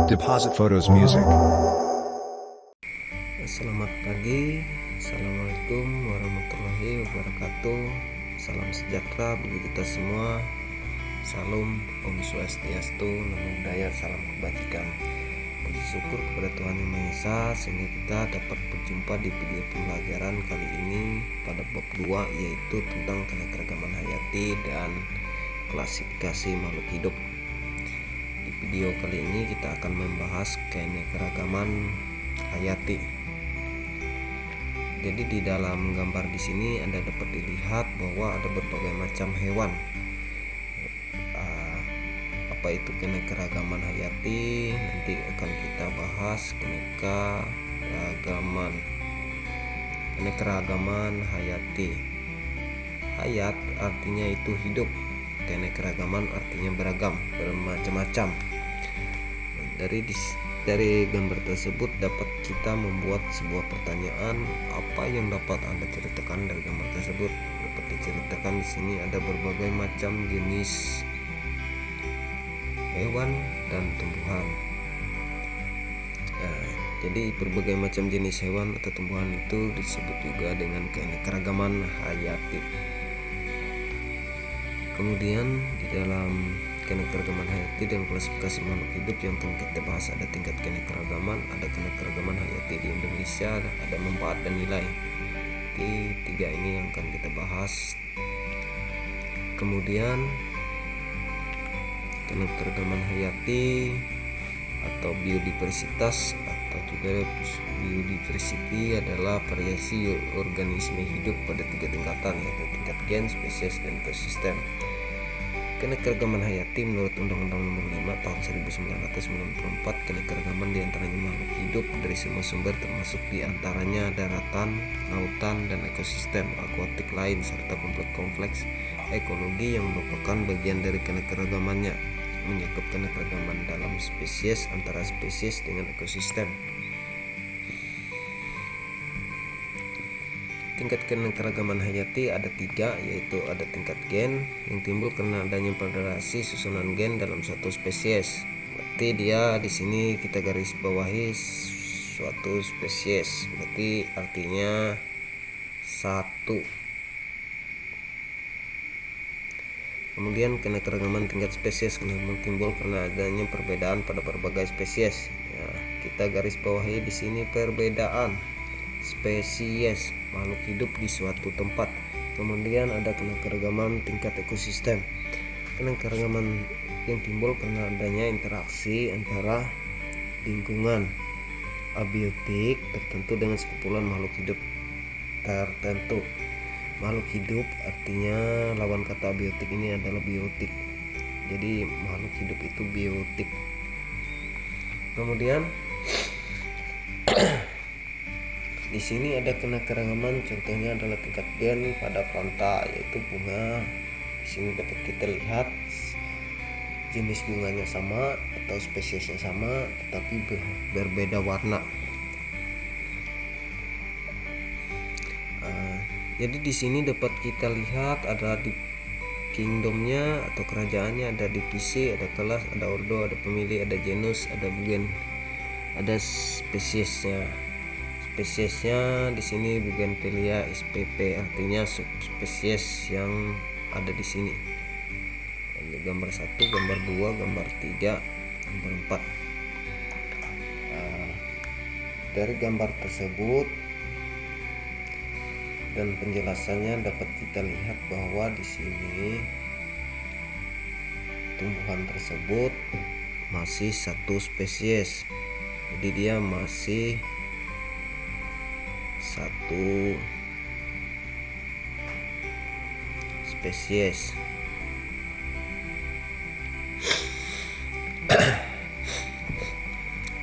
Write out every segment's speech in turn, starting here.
Deposit Photos Music. Selamat pagi, Assalamualaikum warahmatullahi wabarakatuh. Salam sejahtera bagi kita semua. Salam Om Swastiastu, Namo Buddhaya, salam kebajikan. Puji syukur kepada Tuhan Yang Maha Esa sehingga kita dapat berjumpa di video pembelajaran kali ini pada bab 2, yaitu tentang keanekaragaman hayati dan klasifikasi makhluk hidup. Di video kali ini kita akan membahas keanekaragaman hayati. Jadi di dalam gambar di sini Anda dapat dilihat bahwa ada berbagai macam hewan. Apa itu keanekaragaman hayati? Nanti akan kita bahas keanekaragaman hayati. Hayat artinya itu hidup. Keanekaragaman artinya beragam, bermacam-macam. Dari gambar tersebut dapat kita membuat sebuah pertanyaan, apa yang dapat Anda ceritakan dari gambar tersebut? Dapat diceritakan di sini ada berbagai macam jenis hewan dan tumbuhan. Jadi berbagai macam jenis hewan atau tumbuhan itu disebut juga dengan keanekaragaman hayati. Kemudian di dalam keanekaragaman hayati dan klasifikasi makhluk hidup yang akan kita bahas ada tingkat keanekaragaman, ada keanekaragaman hayati di Indonesia, ada manfaat dan nilai. Di tiga ini yang akan kita bahas. Kemudian keanekaragaman hayati atau biodiversitas atau juga biodiversity adalah variasi organisme hidup pada tiga tingkatan, yaitu tingkat gen, spesies, dan ekosistem. Keanekaragaman hayati menurut Undang-Undang Nomor 5 Tahun 1994, keanekaragaman diantaranya makhluk hidup dari semua sumber termasuk diantaranya daratan, lautan, dan ekosistem akuatik lain serta kompleks ekologi yang merupakan bagian dari keanekaragamannya, mencakup keanekaragaman dalam spesies, antara spesies, dengan ekosistem. Tingkat keanekaragaman hayati ada tiga, yaitu ada tingkat gen yang timbul karena adanya variasi susunan gen dalam suatu spesies. Berarti dia di sini kita garis bawahi suatu spesies, berarti artinya satu. Kemudian keanekaragaman tingkat spesies timbul karena adanya perbedaan pada berbagai spesies. Ya, kita garis bawahi di sini perbedaan spesies makhluk hidup di suatu tempat. Kemudian ada keanekaragaman tingkat ekosistem. Keanekaragaman yang timbul karena adanya interaksi antara lingkungan abiotik tertentu dengan sekumpulan makhluk hidup tertentu. Makhluk hidup artinya lawan kata abiotik ini adalah biotik. Jadi makhluk hidup itu biotik. Kemudian di sini ada keanekaragaman, contohnya adalah tingkat gen pada planta, yaitu bunga. Di sini dapat kita lihat jenis bunganya sama atau spesiesnya sama, tetapi berbeda warna. Jadi di sini dapat kita lihat ada di kingdomnya atau kerajaannya, ada divisi, ada kelas, ada ordo, ada pemilih, ada genus, ada bugen, ada spesiesnya. Spesiesnya di sini Bougainvillea spp, artinya subspesies yang ada di sini. Ini gambar 1, gambar 2, gambar 3, gambar 4. Dari gambar tersebut dan penjelasannya dapat kita lihat bahwa di sini tumbuhan tersebut masih satu spesies. Jadi dia masih satu spesies.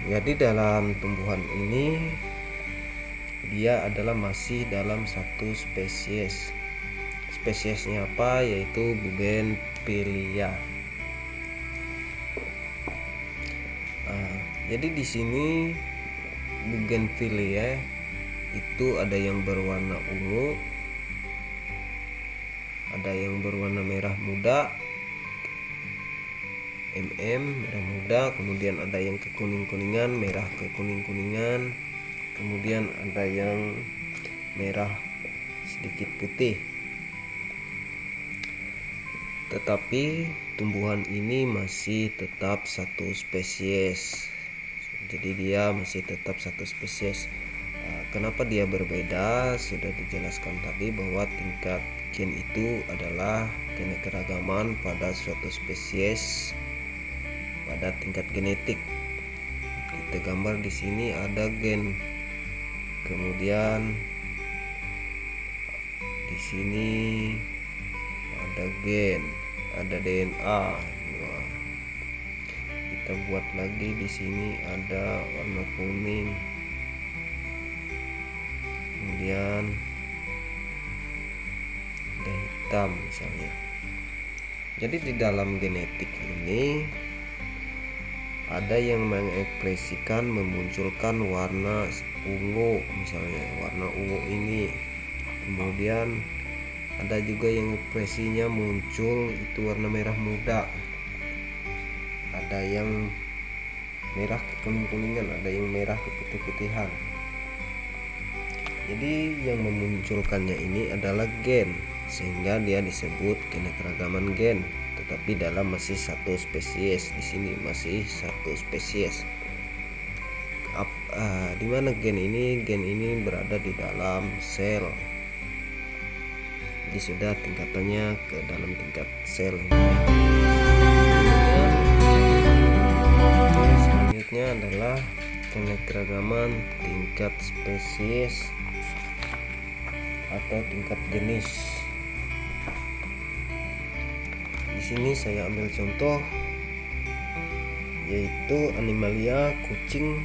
Jadi dalam tumbuhan ini dia adalah masih dalam satu spesies. Spesiesnya apa? Yaitu Bougainvillea. Jadi di sini Bougainvillea itu ada yang berwarna ungu, ada yang berwarna merah muda, merah muda, kemudian ada yang kekuning-kuningan, merah kekuning-kuningan, kemudian ada yang merah sedikit putih. Tetapi tumbuhan ini masih tetap satu spesies. Jadi dia masih tetap satu spesies. Kenapa dia berbeda? Sudah dijelaskan tadi bahwa tingkat gen itu adalah keanekaragaman pada suatu spesies pada tingkat genetik. Kita gambar di sini ada gen. Kemudian di sini ada gen, ada DNA. Kita buat lagi di sini ada warna kuning, kemudian ada hitam misalnya. Jadi di dalam genetik ini ada yang mengekspresikan memunculkan warna ungu, misalnya warna ungu ini. Kemudian ada juga yang ekspresinya muncul itu warna merah muda. Ada yang merah kekuning-kuningan, ada yang merah keputih-putihan. Jadi yang memunculkannya ini adalah gen, sehingga dia disebut keanekaragaman gen. Tetapi dalam masih satu spesies, di sini masih satu spesies. Di mana gen ini? Gen ini berada di dalam sel. Jadi sudah tingkatannya ke dalam tingkat sel. Selanjutnya adalah keanekaragaman tingkat spesies atau tingkat jenis. Di sini saya ambil contoh yaitu Animalia kucing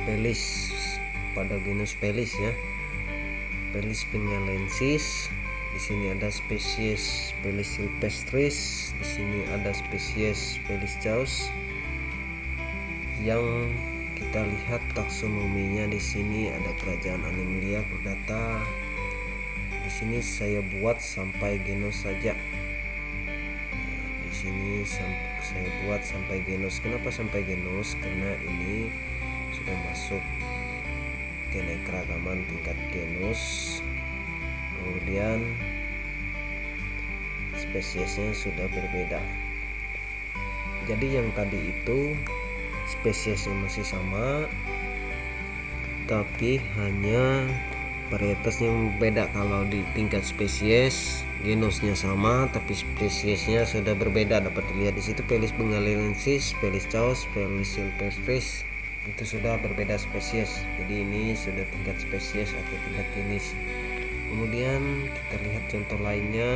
Felis pada genus Felis ya. Felis bengalensis. Di sini ada spesies Felis silvestris, di sini ada spesies Felis chaos. Yang kita lihat taksonominya di sini ada kerajaan Animalia Chordata. Di sini saya buat sampai genus saja. Di sini saya buat sampai genus. Kenapa sampai genus? Karena ini sudah masuk keanekaragaman tingkat genus. Kemudian spesiesnya sudah berbeda. Jadi yang tadi itu spesiesnya masih sama, tapi hanya varietas yang berbeda. Kalau di tingkat spesies genusnya sama tapi spesiesnya sudah berbeda. Dapat dilihat di situ Felis bengalensis, Felis chaos, Felis silvestris itu sudah berbeda spesies. Jadi ini sudah tingkat spesies atau tingkat jenis. Kemudian kita lihat contoh lainnya.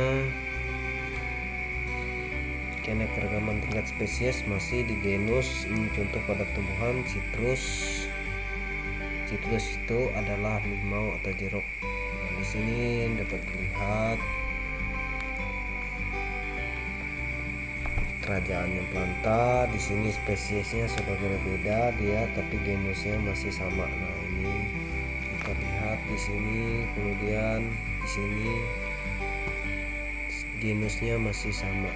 Keanekaragaman tingkat spesies masih di genus. Ini contoh pada tumbuhan citrus. Citrus itu adalah limau atau jeruk. Di sini dapat dilihat kerajaannya planta. Di sini spesiesnya sudah berbeda dia, tapi genusnya masih sama. Nah ini kita lihat di sini, kemudian di sini genusnya masih sama.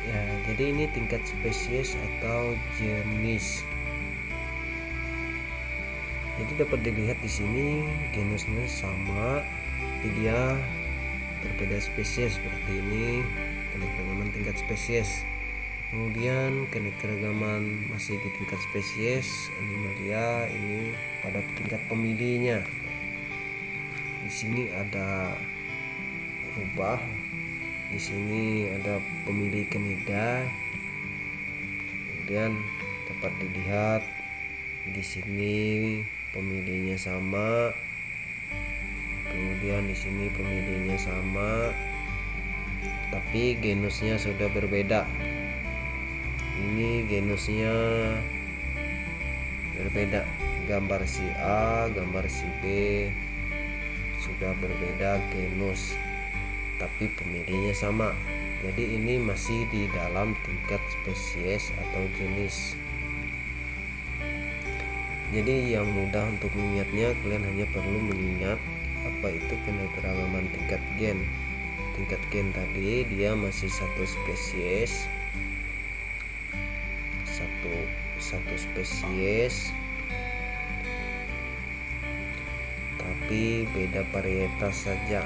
Ya, jadi ini tingkat spesies atau jenis. Jadi dapat dilihat di sini genusnya sama, tapi dia berbeda spesies. Berarti ini keanekaragaman tingkat spesies. Kemudian keanekaragaman masih di tingkat spesies Animalia ini pada tingkat pemilihnya. Di sini ada rubah, di sini ada pemilih Cnidae. Kemudian dapat dilihat di sini pemilihnya sama, kemudian di sini pemilihnya sama, tapi genusnya sudah berbeda. Ini genusnya berbeda. Gambar si A, gambar si B sudah berbeda genus, tapi pemilihnya sama. Jadi ini masih di dalam tingkat spesies atau jenis. Jadi yang mudah untuk mengingatnya, kalian hanya perlu mengingat apa itu keanekaragaman tingkat gen. tingkat gen tadi dia masih satu spesies, satu spesies, tapi beda varietas saja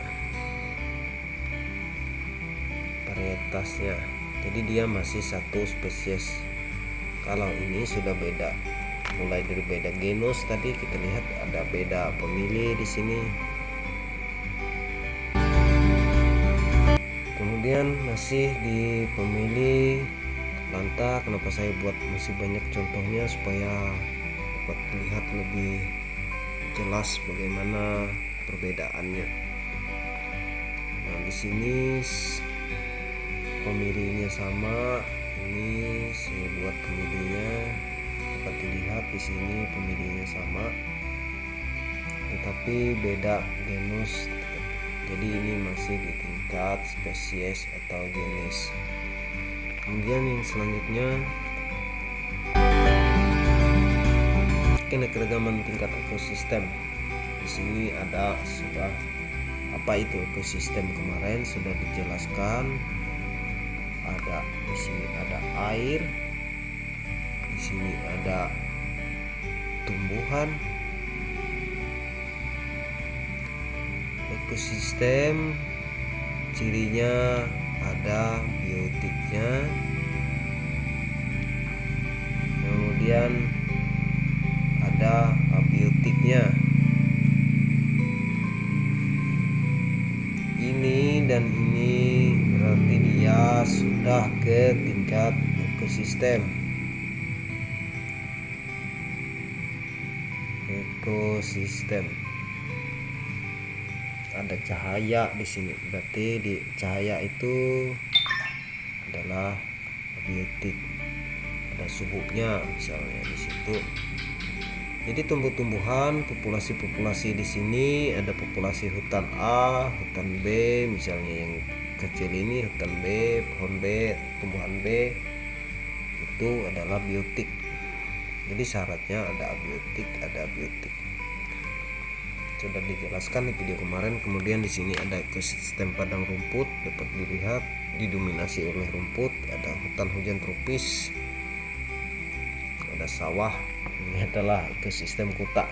varietasnya. Jadi dia masih satu spesies. Kalau ini sudah beda, mulai dari beda genus tadi kita lihat ada beda pemilih di sini. Kemudian masih di pemilih lanta. Kenapa saya buat masih banyak contohnya supaya dapat terlihat lebih jelas bagaimana perbedaannya. Nah, di sini pemilihnya sama. Ini saya buat pemilihnya dapat dilihat di sini pemilihnya sama, tetapi beda genus. Jadi ini masih di tingkat spesies atau jenis. Kemudian yang selanjutnya keanekaragaman tingkat ekosistem. Di sini ada sudah apa itu ekosistem, kemarin sudah dijelaskan. Ada di sini ada air, di sini ada tumbuhan. Ekosistem cirinya ada biotiknya, kemudian ada abiotiknya. Ini dan ini berarti dia sudah ke tingkat ekosistem. Ada cahaya di sini, berarti di cahaya itu adalah abiotik. Ada suhunya misalnya di situ. Jadi tumbuh-tumbuhan, populasi di sini ada populasi hutan A, hutan B, misalnya yang kecil ini hutan B, pohon B, tumbuhan B, itu adalah biotik. Jadi syaratnya ada abiotik. Sudah dijelaskan di video kemarin. Kemudian di sini ada ekosistem padang rumput, dapat dilihat didominasi oleh rumput. Ada hutan hujan tropis, ada sawah. Ini adalah ekosistem kota.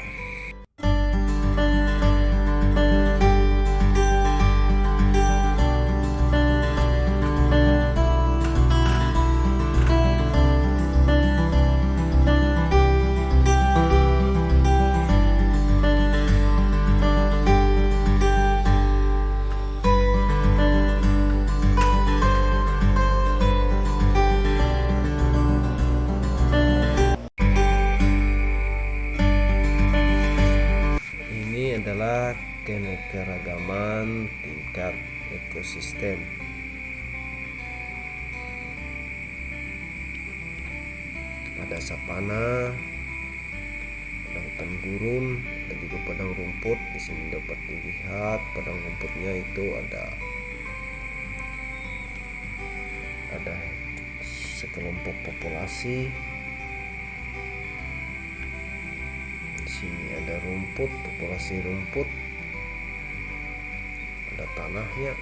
Adalah keanekaragaman tingkat ekosistem. Ada savana, ada hutan gurun, ada juga padang rumput. Di sini dapat dilihat padang rumputnya itu ada sekelompok populasi. Sini ada rumput, populasi rumput, ada tanahnya.